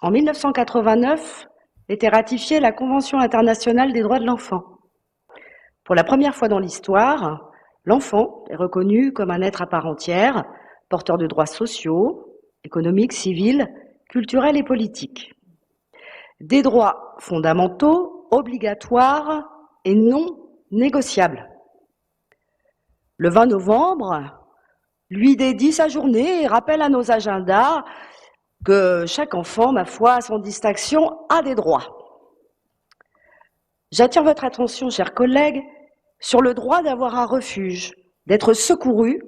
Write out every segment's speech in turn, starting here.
En 1989 était ratifiée la Convention internationale des droits de l'enfant. Pour la première fois dans l'histoire, l'enfant est reconnu comme un être à part entière, porteur de droits sociaux, économiques, civils, culturels et politiques. Des droits fondamentaux, obligatoires et non négociables. Le 20 novembre lui dédie sa journée et rappelle à nos agendas que chaque enfant, ma foi, à son distinction, a des droits. J'attire votre attention, chers collègues, sur le droit d'avoir un refuge, d'être secouru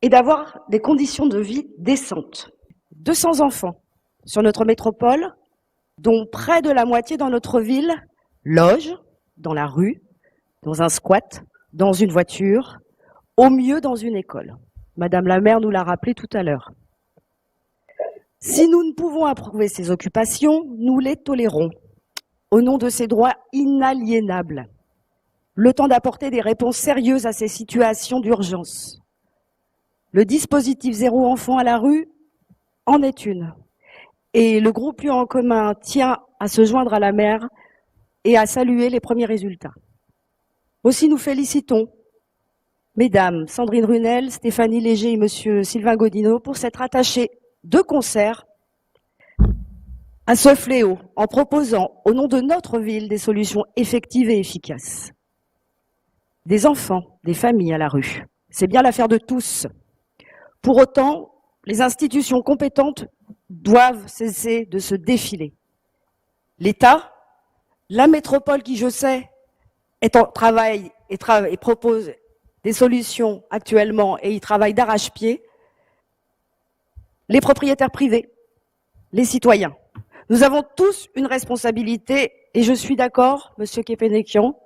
et d'avoir des conditions de vie décentes. 200 enfants sur notre métropole, dont près de la moitié dans notre ville, logent dans la rue, dans un squat, dans une voiture, au mieux dans une école. Madame la maire nous l'a rappelé tout à l'heure. Si nous ne pouvons approuver ces occupations, nous les tolérons, au nom de ces droits inaliénables. Le temps d'apporter des réponses sérieuses à ces situations d'urgence. Le dispositif Zéro enfant à la rue en est une. Et le groupe Lieux en commun tient à se joindre à la maire et à saluer les premiers résultats. Aussi, nous félicitons Mesdames Sandrine Runel, Stéphanie Léger et Monsieur Sylvain Godinot pour s'être attachés de concert à ce fléau en proposant, au nom de notre ville, des solutions effectives et efficaces. Des enfants, des familles à la rue, c'est bien l'affaire de tous. Pour autant, les institutions compétentes doivent cesser de se défiler. L'État, la métropole qui, je sais, est en travail et propose des solutions actuellement et y travaille d'arrache-pied, les propriétaires privés, les citoyens. Nous avons tous une responsabilité, et je suis d'accord, Monsieur Kepenekian,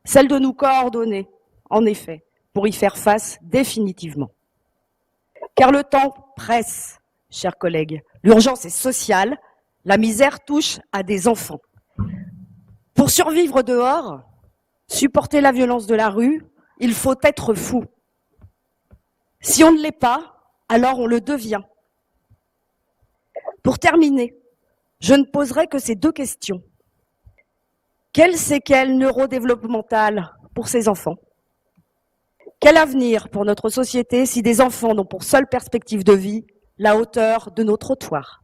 celle de nous coordonner, en effet, pour y faire face définitivement. Car le temps presse, chers collègues. L'urgence est sociale, la misère touche à des enfants. Pour survivre dehors, supporter la violence de la rue, il faut être fou. Si on ne l'est pas, alors on le devient. Pour terminer, je ne poserai que ces deux questions. Quelles séquelles neurodéveloppementales pour ces enfants? Quel avenir pour notre société si des enfants n'ont pour seule perspective de vie la hauteur de nos trottoirs?